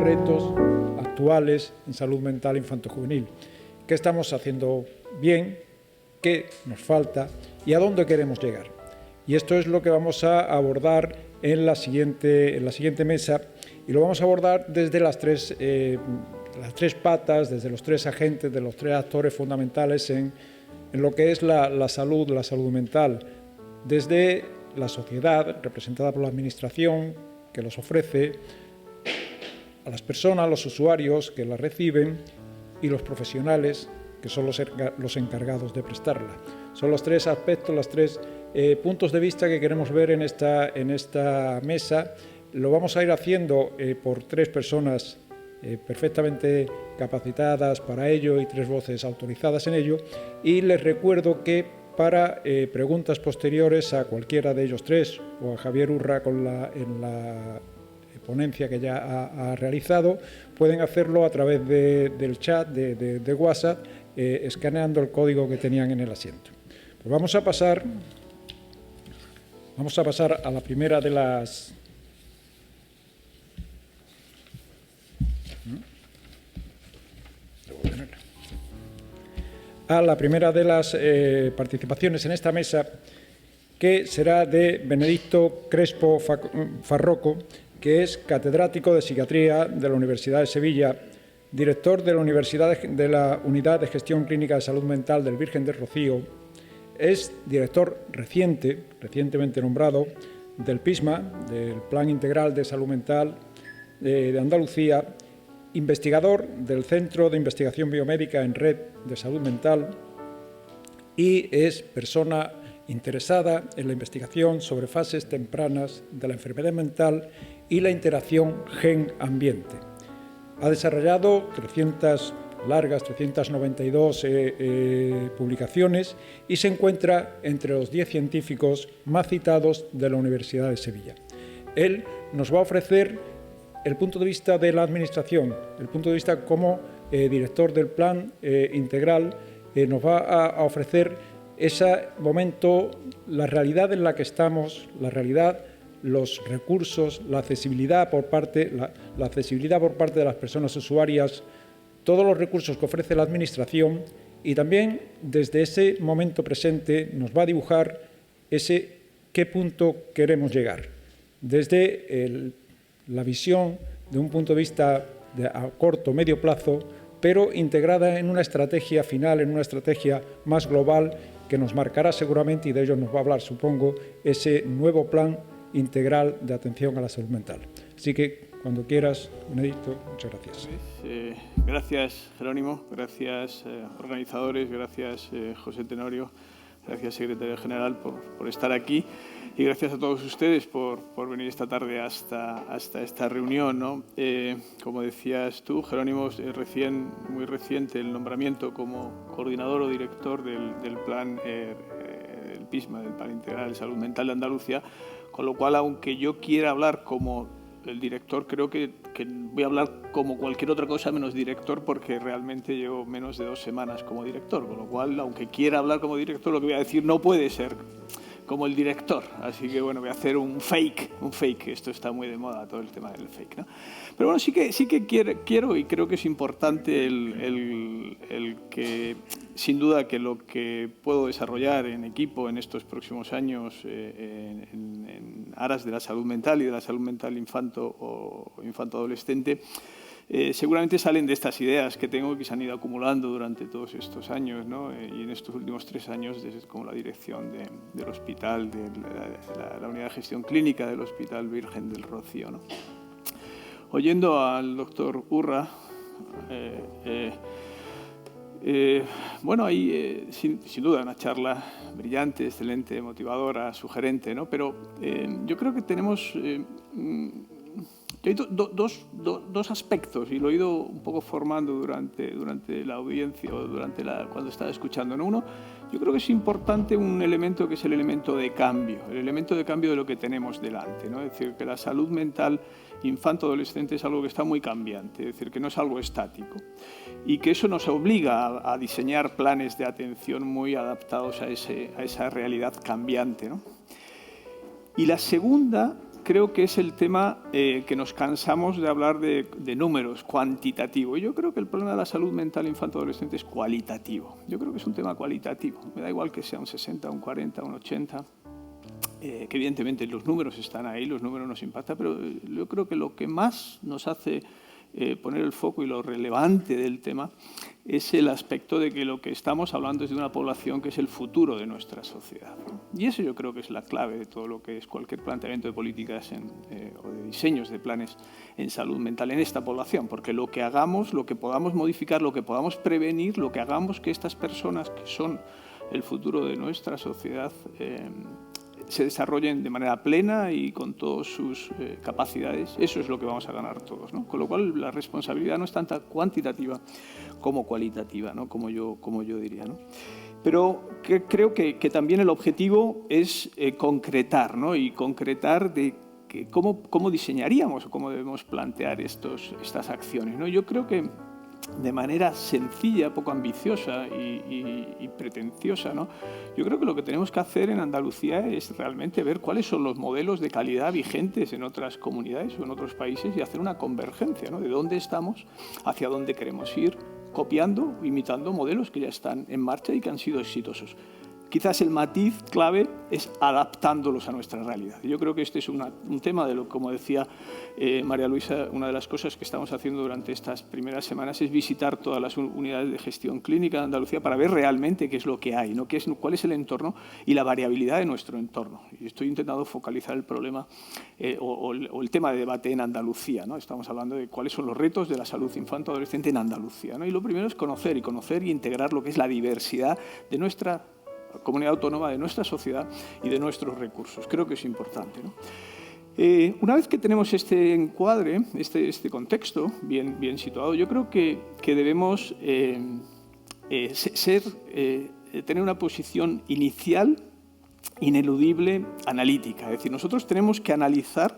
retos actuales en salud mental infanto-juvenil. ¿Qué estamos haciendo bien? ¿Qué nos falta? ¿Y a dónde queremos llegar? Y esto es lo que vamos a abordar en la siguiente mesa, y lo vamos a abordar desde las tres patas, desde los tres agentes, de los tres actores fundamentales en lo que es la salud mental, desde la sociedad, representada por la Administración, que los ofrece, a las personas, los usuarios que la reciben, y los profesionales, que son los encargados de prestarla. Son los tres aspectos, los tres puntos de vista que queremos ver en esta mesa. Lo vamos a ir haciendo por tres personas perfectamente capacitadas para ello y tres voces autorizadas en ello. Y les recuerdo que para preguntas posteriores a cualquiera de ellos tres o a Javier Urra en la ponencia que ya ha realizado, pueden hacerlo a través del chat de WhatsApp, escaneando el código que tenían en el asiento. Pues vamos a pasar a la primera de las... participaciones en esta mesa, que será de Benedicto Crespo Farroco, que es catedrático de Psiquiatría de la Universidad de Sevilla, director de la Unidad de Gestión Clínica de Salud Mental del Virgen del Rocío, es director recientemente nombrado del PISMA, del Plan Integral de Salud Mental de Andalucía, investigador del Centro de Investigación Biomédica en Red de Salud Mental, y es persona interesada en la investigación sobre fases tempranas de la enfermedad mental y la interacción gen-ambiente. Ha desarrollado 392 publicaciones y se encuentra entre los 10 científicos más citados de la Universidad de Sevilla. Él nos va a ofrecer el punto de vista de la Administración, el punto de vista como director del Plan Integral, nos va a ofrecer ese momento, la realidad en la que estamos, los recursos, la accesibilidad por parte de las personas usuarias, todos los recursos que ofrece la Administración, y también desde ese momento presente nos va a dibujar qué punto queremos llegar, desde la visión de un punto de vista a corto o medio plazo, pero integrada en una estrategia final, en una estrategia más global que nos marcará seguramente, y de ello nos va a hablar, supongo, ese nuevo plan integral de atención a la salud mental. Así que, cuando quieras, Benedicto, muchas gracias. Gracias, Jerónimo, gracias, organizadores, gracias, José Tenorio, gracias, secretario general, por estar aquí, y gracias a todos ustedes por venir esta tarde hasta esta reunión, ¿no? Como decías tú, Jerónimo, es muy reciente el nombramiento como coordinador o director del plan, el PISMA, del Plan Integral de Salud Mental de Andalucía, con lo cual, aunque yo quiera hablar como el director, creo que voy a hablar como cualquier otra cosa menos director, porque realmente llevo menos de 2 semanas como director, con lo cual, aunque quiera hablar como director, lo que voy a decir no puede ser como el director. Así que, bueno, voy a hacer un fake. Esto está muy de moda, todo el tema del fake, ¿no? Pero bueno, sí que quiero y creo que es importante el que, sin duda, que lo que puedo desarrollar en equipo en estos próximos años en aras de la salud mental y de la salud mental infanto o infanto-adolescente, seguramente salen de estas ideas que tengo, que se han ido acumulando durante todos estos años, ¿no? Y en estos últimos 3 años, desde como la dirección del hospital, de la unidad de gestión clínica del Hospital Virgen del Rocío, ¿no? Oyendo al doctor Urra, bueno, hay sin duda una charla brillante, excelente, motivadora, sugerente, ¿no? Pero yo creo que tenemos... Hay dos aspectos, y lo he ido un poco formando durante la audiencia o cuando estaba escuchando, ¿no? Uno, yo creo que es importante un elemento que es el elemento de cambio de lo que tenemos delante, ¿no? Es decir, que la salud mental infanto-adolescente es algo que está muy cambiante, es decir, que no es algo estático, y que eso nos obliga a diseñar planes de atención muy adaptados a esa realidad cambiante, ¿no? Y la segunda creo que es el tema que nos cansamos de hablar de números, cuantitativo. Yo creo que el problema de la salud mental infanto-adolescente es cualitativo. Yo creo que es un tema cualitativo. Me da igual que sea un 60, un 40, un 80. Que evidentemente los números están ahí, los números nos impactan, pero yo creo que lo que más nos hace poner el foco y lo relevante del tema es el aspecto de que lo que estamos hablando es de una población que es el futuro de nuestra sociedad, ¿no? Y eso yo creo que es la clave de todo lo que es cualquier planteamiento de políticas o de diseños de planes en salud mental en esta población, porque lo que hagamos, lo que podamos modificar, lo que podamos prevenir, lo que hagamos que estas personas que son el futuro de nuestra sociedad se desarrollen de manera plena y con todas sus capacidades, eso es lo que vamos a ganar todos, ¿no? Con lo cual la responsabilidad no es tanta cuantitativa como cualitativa, ¿no? como yo diría, ¿no? Pero creo que también el objetivo es concretar, ¿no? Y concretar de cómo diseñaríamos o cómo debemos plantear estas acciones, ¿no? Yo creo que de manera sencilla, poco ambiciosa y pretenciosa, ¿no? Yo creo que lo que tenemos que hacer en Andalucía es realmente ver cuáles son los modelos de calidad vigentes en otras comunidades o en otros países y hacer una convergencia, ¿no? De dónde estamos, hacia dónde queremos ir, copiando, imitando modelos que ya están en marcha y que han sido exitosos. Quizás el matiz clave es adaptándolos a nuestra realidad. Yo creo que este es un tema de lo, como decía María Luisa, una de las cosas que estamos haciendo durante estas primeras semanas es visitar todas las unidades de gestión clínica de Andalucía para ver realmente qué es lo que hay, ¿no? Cuál es el entorno y la variabilidad de nuestro entorno. Y estoy intentando focalizar el problema o el tema de debate en Andalucía, ¿no? Estamos hablando de cuáles son los retos de la salud infanto-adolescente en Andalucía, ¿no? Y lo primero es conocer y integrar lo que es la diversidad de nuestra comunidad autónoma, de nuestra sociedad y de nuestros recursos. Creo que es importante, ¿no? Una vez que tenemos este encuadre, este contexto bien situado, yo creo que debemos tener una posición inicial, ineludible, analítica. Es decir, nosotros tenemos que analizar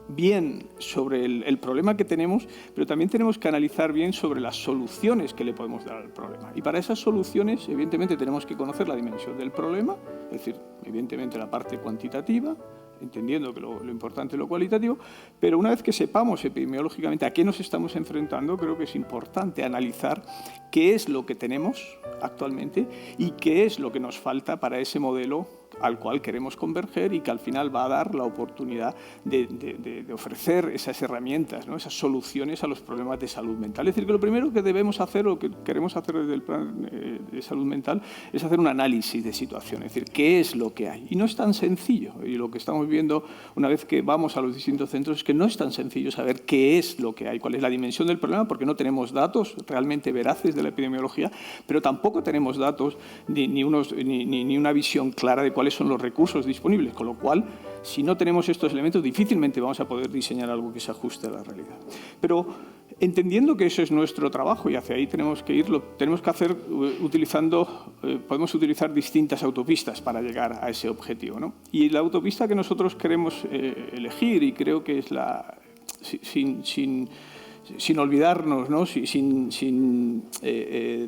bien sobre el problema que tenemos, pero también tenemos que analizar bien sobre las soluciones que le podemos dar al problema. Y para esas soluciones, evidentemente, tenemos que conocer la dimensión del problema, es decir, evidentemente la parte cuantitativa, entendiendo que lo importante es lo cualitativo, pero una vez que sepamos epidemiológicamente a qué nos estamos enfrentando, creo que es importante analizar qué es lo que tenemos actualmente y qué es lo que nos falta para ese modelo al cual queremos converger y que al final va a dar la oportunidad de ofrecer esas herramientas, ¿no? Esas soluciones a los problemas de salud mental. Es decir, que lo primero que debemos hacer o que queremos hacer desde el plan de salud mental es hacer un análisis de situación, es decir, qué es lo que hay. Y no es tan sencillo, y lo que estamos viendo una vez que vamos a los distintos centros es que no es tan sencillo saber qué es lo que hay, cuál es la dimensión del problema, porque no tenemos datos realmente veraces de la epidemiología, pero tampoco tenemos datos ni una visión clara de cuáles son los recursos disponibles, con lo cual, si no tenemos estos elementos, difícilmente vamos a poder diseñar algo que se ajuste a la realidad. Pero entendiendo que eso es nuestro trabajo y hacia ahí tenemos que ir, lo tenemos que hacer podemos utilizar distintas autopistas para llegar a ese objetivo, ¿no? Y la autopista que nosotros queremos elegir, y creo que es sin olvidarnos, ¿no? sin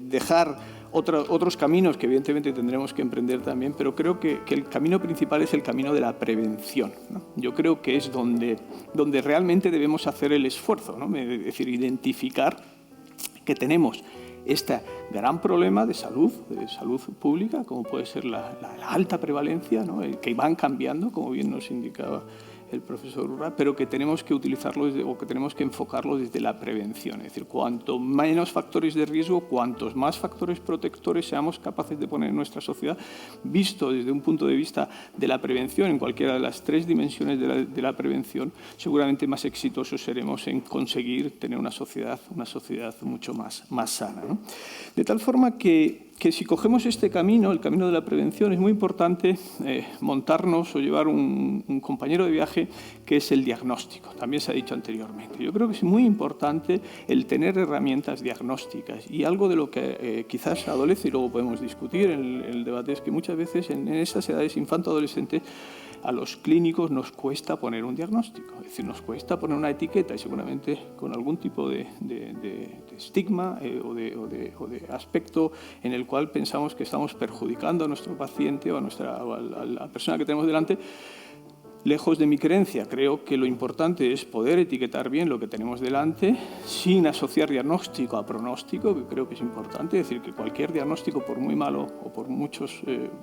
dejar otros caminos que evidentemente tendremos que emprender también, pero creo que el camino principal es el camino de la prevención, ¿no? Yo creo que es donde realmente debemos hacer el esfuerzo, ¿no? Es decir, identificar que tenemos este gran problema de salud pública, como puede ser la alta prevalencia, ¿no? Que van cambiando, como bien nos indicaba el profesor Urra, pero que tenemos que utilizarlo o que tenemos que enfocarlo desde la prevención. Es decir, cuanto menos factores de riesgo, cuantos más factores protectores seamos capaces de poner en nuestra sociedad, visto desde un punto de vista de la prevención, en cualquiera de las tres dimensiones de la prevención, seguramente más exitosos seremos en conseguir tener una sociedad mucho más sana, ¿no? De tal forma que si cogemos este camino, el camino de la prevención, es muy importante montarnos o llevar un compañero de viaje que es el diagnóstico. También se ha dicho anteriormente. Yo creo que es muy importante el tener herramientas diagnósticas y algo de lo que quizás adolece y luego podemos discutir en el debate es que muchas veces en esas edades infanto-adolescentes a los clínicos nos cuesta poner un diagnóstico, es decir, nos cuesta poner una etiqueta y seguramente con algún tipo de estigma o de aspecto en el cual pensamos que estamos perjudicando a nuestro paciente o a la persona que tenemos delante. lejos de mi creencia, creo que lo importante es poder etiquetar bien lo que tenemos delante sin asociar diagnóstico a pronóstico, que creo que es importante. Es decir, que cualquier diagnóstico, por muy malo o por muchos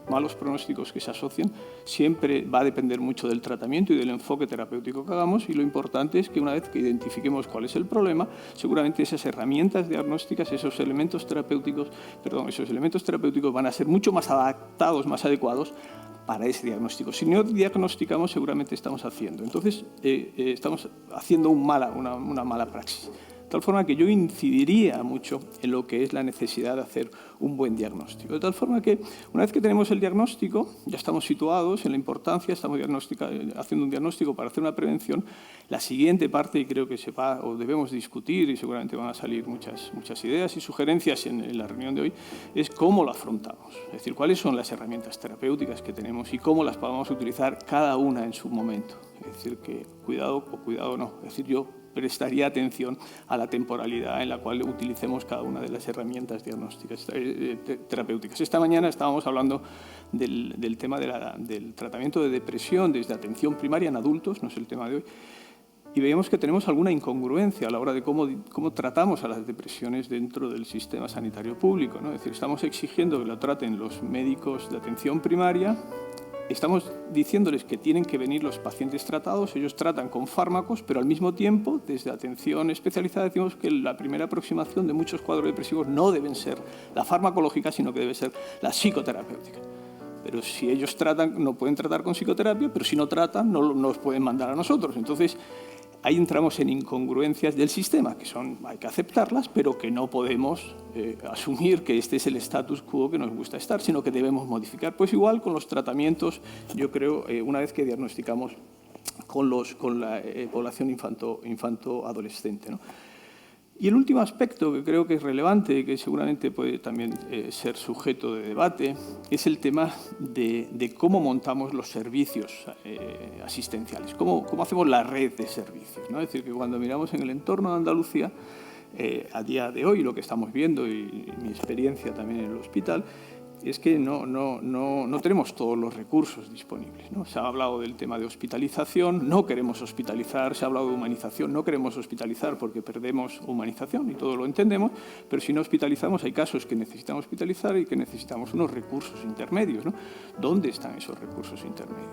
malos pronósticos que se asocien, siempre va a depender mucho del tratamiento y del enfoque terapéutico que hagamos, y lo importante es que una vez que identifiquemos cuál es el problema, seguramente esas herramientas diagnósticas, esos elementos terapéuticos van a ser mucho más adaptados, más adecuados para ese diagnóstico. Si no diagnosticamos, seguramente estamos haciendo. Entonces, estamos haciendo una mala praxis. De tal forma que yo incidiría mucho en lo que es la necesidad de hacer un buen diagnóstico. De tal forma que, una vez que tenemos el diagnóstico, ya estamos situados en la importancia, estamos haciendo un diagnóstico para hacer una prevención. La siguiente parte, y creo que se va o debemos discutir, y seguramente van a salir muchas ideas y sugerencias en la reunión de hoy, es cómo lo afrontamos. Es decir, cuáles son las herramientas terapéuticas que tenemos y cómo las podemos utilizar cada una en su momento. Es decir, que cuidado o cuidado no. Es decir, yo prestaría atención a la temporalidad en la cual utilicemos cada una de las herramientas diagnósticas terapéuticas. Esta mañana estábamos hablando del tema del tratamiento de depresión desde atención primaria en adultos, no es el tema de hoy, y veíamos que tenemos alguna incongruencia a la hora de cómo tratamos a las depresiones dentro del sistema sanitario público, ¿no? Es decir, estamos exigiendo que lo traten los médicos de atención primaria. Estamos diciéndoles que tienen que venir los pacientes tratados, ellos tratan con fármacos, pero al mismo tiempo, desde atención especializada, decimos que la primera aproximación de muchos cuadros depresivos no deben ser la farmacológica, sino que debe ser la psicoterapéutica. Pero si ellos tratan, no pueden tratar con psicoterapia, pero si no tratan, no nos pueden mandar a nosotros. Entonces, ahí entramos en incongruencias del sistema, que hay que aceptarlas, pero que no podemos asumir que este es el status quo que nos gusta estar, sino que debemos modificar. Pues igual con los tratamientos, yo creo, una vez que diagnosticamos con la población infanto-adolescente, ¿no? Y el último aspecto que creo que es relevante y que seguramente puede también ser sujeto de debate es el tema de cómo montamos los servicios asistenciales, cómo hacemos la red de servicios, ¿no? Es decir, que cuando miramos en el entorno de Andalucía, a día de hoy lo que estamos viendo y mi experiencia también en el hospital, es que no tenemos todos los recursos disponibles, ¿no? Se ha hablado del tema de hospitalización, no queremos hospitalizar, se ha hablado de humanización, no queremos hospitalizar porque perdemos humanización y todo lo entendemos, pero si no hospitalizamos hay casos que necesitan hospitalizar y que necesitamos unos recursos intermedios, ¿no? ¿Dónde están esos recursos intermedios?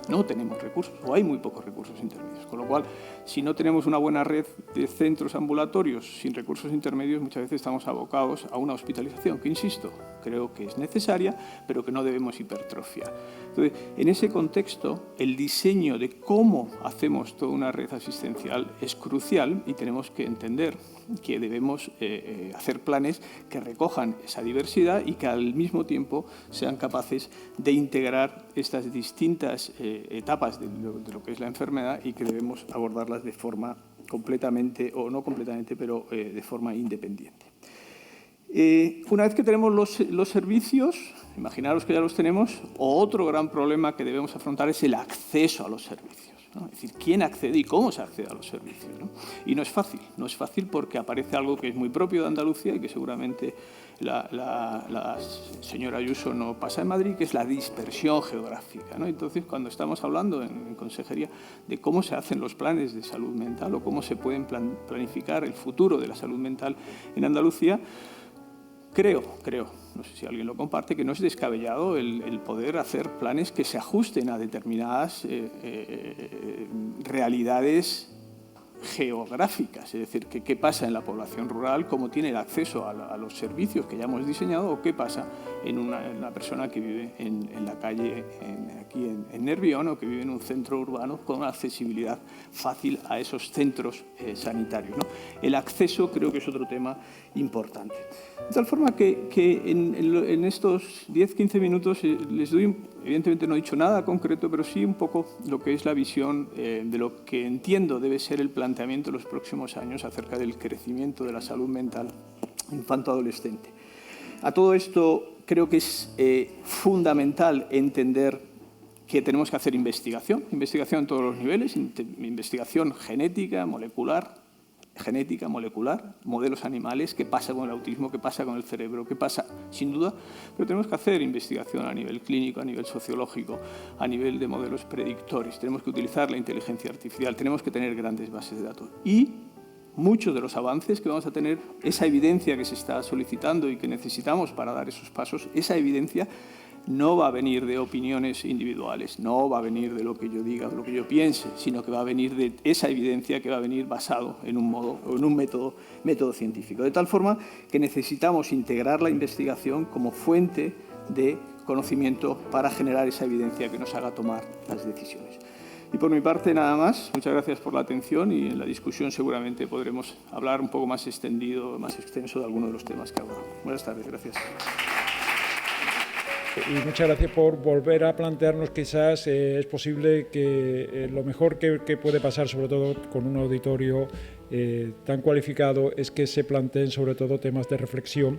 No tenemos recursos o hay muy pocos recursos intermedios, con lo cual si no tenemos una buena red de centros ambulatorios sin recursos intermedios, muchas veces estamos abocados a una hospitalización que, insisto, creo que es necesaria, pero que no debemos hipertrofiar. Entonces, en ese contexto, el diseño de cómo hacemos toda una red asistencial es crucial y tenemos que entender que debemos hacer planes que recojan esa diversidad y que al mismo tiempo sean capaces de integrar estas distintas etapas de lo que es la enfermedad y que debemos abordarlas de forma completamente, o no completamente, pero de forma independiente. Una vez que tenemos los servicios, imaginaros que ya los tenemos, otro gran problema que debemos afrontar es el acceso a los servicios, ¿no? Es decir, quién accede y cómo se accede a los servicios, ¿no? Y no es fácil porque aparece algo que es muy propio de Andalucía y que seguramente la señora Ayuso no pasa en Madrid, que es la dispersión geográfica, ¿no? Entonces, cuando estamos hablando en consejería de cómo se hacen los planes de salud mental o cómo se pueden planificar el futuro de la salud mental en Andalucía, creo, no sé si alguien lo comparte, que no es descabellado el poder hacer planes que se ajusten a determinadas realidades geográficas, es decir, qué pasa en la población rural, cómo tiene el acceso a los servicios que ya hemos diseñado o qué pasa en una persona que vive en la calle aquí en Nervión o que vive en un centro urbano con una accesibilidad fácil a esos centros sanitarios, ¿no? El acceso creo que es otro tema importante. De tal forma que en estos 10-15 minutos les doy, evidentemente no he dicho nada concreto, pero sí un poco lo que es la visión de lo que entiendo debe ser el planteamiento de los próximos años acerca del crecimiento de la salud mental infanto-adolescente. A todo esto creo que es fundamental entender que tenemos que hacer investigación en todos los niveles, investigación genética, molecular, genética, molecular, modelos animales, qué pasa con el autismo, qué pasa con el cerebro, qué pasa, sin duda, pero tenemos que hacer investigación a nivel clínico, a nivel sociológico, a nivel de modelos predictores, tenemos que utilizar la inteligencia artificial, tenemos que tener grandes bases de datos y muchos de los avances que vamos a tener, esa evidencia que se está solicitando y que necesitamos para dar esos pasos, esa evidencia no va a venir de opiniones individuales, no va a venir de lo que yo diga, de lo que yo piense, sino que va a venir de esa evidencia que va a venir basado en un método científico. De tal forma que necesitamos integrar la investigación como fuente de conocimiento para generar esa evidencia que nos haga tomar las decisiones. Y por mi parte, nada más. Muchas gracias por la atención y en la discusión seguramente podremos hablar un poco más extendido, más extenso de algunos de los temas que he hablado. Buenas tardes, gracias. Y muchas gracias por volver a plantearnos quizás es posible que lo mejor que puede pasar, sobre todo con un auditorio tan cualificado, es que se planteen sobre todo temas de reflexión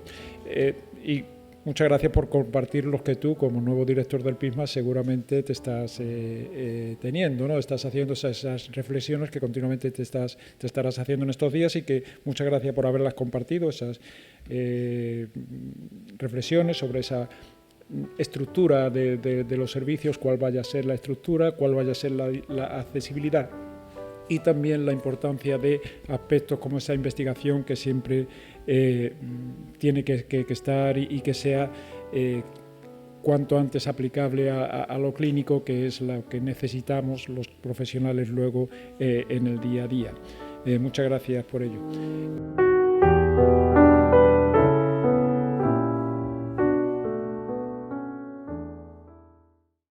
y muchas gracias por compartir los que tú, como nuevo director del PISMA, seguramente te estás teniendo, ¿no? Estás haciendo esas reflexiones que continuamente te estarás haciendo en estos días y que muchas gracias por haberlas compartido, esas reflexiones sobre esa estructura de los servicios, cuál vaya a ser la estructura, cuál vaya a ser la accesibilidad y también la importancia de aspectos como esa investigación que siempre tiene que estar y que sea cuanto antes aplicable a lo clínico, que es lo que necesitamos los profesionales luego en el día a día. Muchas gracias por ello.